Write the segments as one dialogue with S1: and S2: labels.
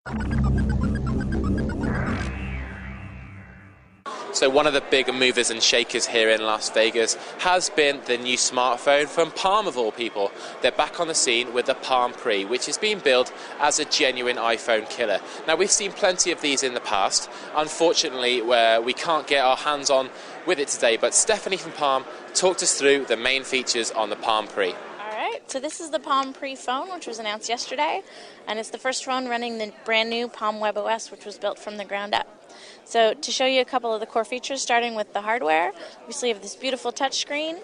S1: So one of the big movers and shakers here in Las Vegas has been the new smartphone from Palm, of all people. They're back on the scene with the Palm Pre, which is being billed as a genuine iPhone killer. Now, we've seen plenty of these in the past. Unfortunately, we can't get our hands on with it today, but Stephanie from Palm talked us through the main features on the Palm Pre.
S2: So this is the Palm Pre phone, which was announced yesterday, and it's the first phone running the brand new Palm WebOS, which was built from the ground up. So to show you a couple of the core features, starting with the hardware, obviously you have this beautiful touchscreen,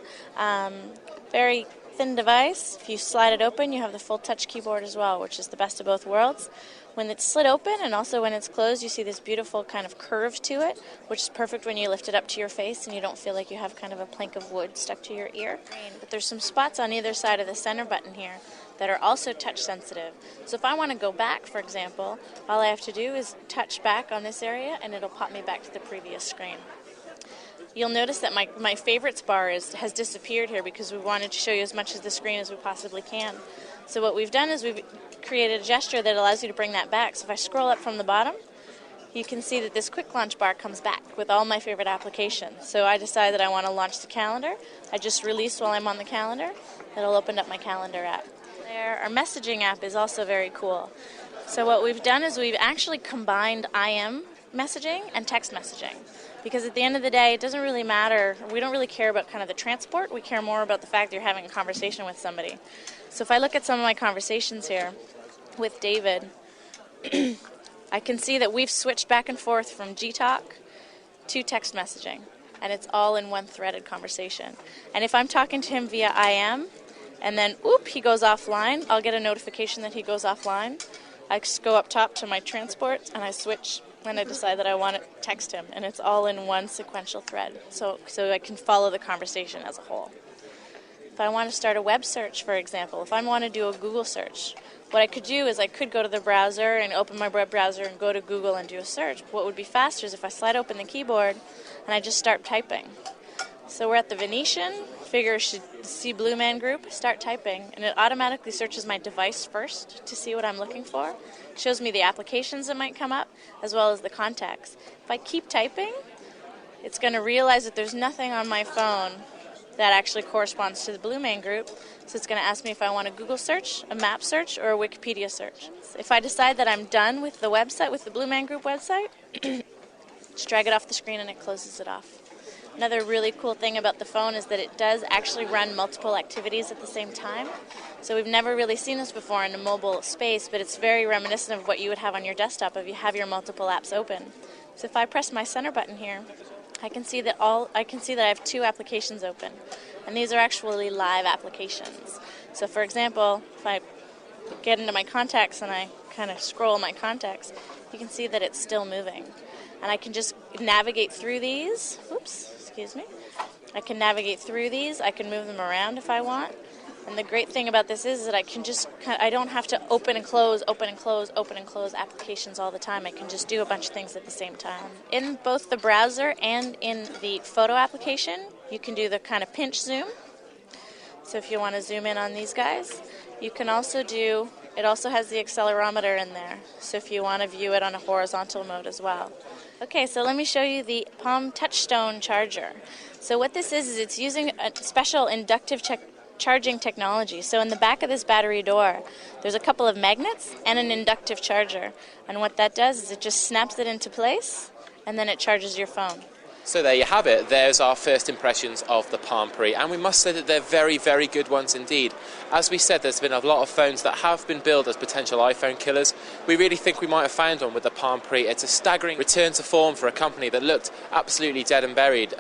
S2: very thin device. If you slide it open, you have the full touch keyboard as well, which is the best of both worlds. When it's slid open and also when it's closed, you see this beautiful kind of curve to it, which is perfect when you lift it up to your face and you don't feel like you have kind of a plank of wood stuck to your ear. But there's some spots on either side of the center button here that are also touch sensitive. So if I want to go back, for example, all I have to do is touch back on this area and it'll pop me back to the previous screen. You'll notice that my favorites bar has disappeared here because we wanted to show you as much of the screen as we possibly can. So what we've done is we've created a gesture that allows you to bring that back. So if I scroll up from the bottom, you can see that this quick launch bar comes back with all my favorite applications. So I decide that I want to launch the calendar. I just release while I'm on the calendar. It'll open up my calendar app. Our messaging app is also very cool. So what we've done is we've actually combined IM messaging and text messaging. Because at the end of the day, it doesn't really matter. We don't really care about kind of the transport. We care more about the fact that you're having a conversation with somebody. So if I look at some of my conversations here with David, I can see that we've switched back and forth from Gtalk to text messaging. And it's all in one threaded conversation. And if I'm talking to him via IM, and then, he goes offline, I'll get a notification that he goes offline. I just go up top to my transport, and I switch when I decide that I want to text him. And it's all in one sequential thread, so I can follow the conversation as a whole. If I want to start a web search, for example, if I want to do a Google search, what I could do is I could go to the browser and open my web browser and go to Google and do a search. What would be faster is if I slide open the keyboard and I just start typing. So we're at the Venetian. Figure you should see Blue Man Group, start typing, and it automatically searches my device first to see what I'm looking for. It shows me the applications that might come up, as well as the contacts. If I keep typing, it's going to realize that there's nothing on my phone that actually corresponds to the Blue Man Group, so it's going to ask me if I want a Google search, a map search, or a Wikipedia search. If I decide that I'm done with the website, with the Blue Man Group website, just drag it off the screen and it closes it off. Another really cool thing about the phone is that it does actually run multiple activities at the same time. So we've never really seen this before in a mobile space, but it's very reminiscent of what you would have on your desktop if you have your multiple apps open. So if I press my center button here, I can see that I have two applications open, and these are actually live applications. So for example, if I get into my contacts and I kind of scroll my contacts, you can see that it's still moving. And I can just navigate through these. I can navigate through these. I can move them around if I want. And the great thing about this is that I don't have to open and close applications all the time. I can just do a bunch of things at the same time. In both the browser and in the photo application, you can do the kind of pinch zoom. So if you want to zoom in on these guys, you can also it also has the accelerometer in there. So if you want to view it on a horizontal mode as well. Okay, so let me show you the Palm Touchstone charger. So what this is it's using a special inductive charging technology. So in the back of this battery door, there's a couple of magnets and an inductive charger. And what that does is it just snaps it into place, and then it charges your phone.
S1: So there you have it. There's our first impressions of the Palm Pre, and we must say that they're very, very good ones indeed. As we said, there's been a lot of phones that have been billed as potential iPhone killers. We really think we might have found one with the Palm Pre. It's a staggering return to form for a company that looked absolutely dead and buried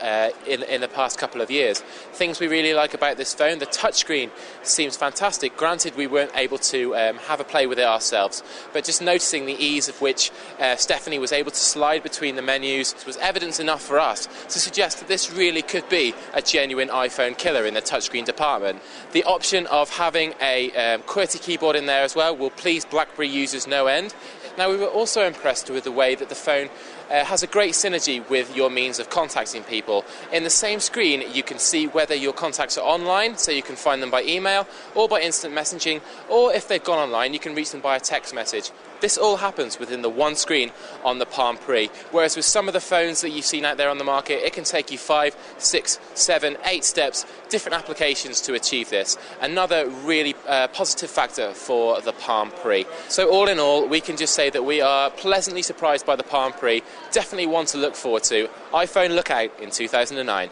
S1: in the past couple of years. Things we really like about this phone, the touchscreen seems fantastic. Granted, we weren't able to have a play with it ourselves, but just noticing the ease of which Stephanie was able to slide between the menus was evidence enough for us to suggest that this really could be a genuine iPhone killer in the touchscreen department. The option of having a QWERTY keyboard in there as well will please BlackBerry users no end. Now, we were also impressed with the way that the phone has a great synergy with your means of contacting people. In the same screen, you can see whether your contacts are online, so you can find them by email or by instant messaging, or if they've gone online, you can reach them by a text message. This all happens within the one screen on the Palm Pre, whereas with some of the phones that you've seen out there on the market, it can take you 5, 6, 7, 8 steps, different applications to achieve this. Another really positive factor for the Palm Pre. So all in all, we can just say that we are pleasantly surprised by the Palm Pre. Definitely one to look forward to. iPhone look out in 2009.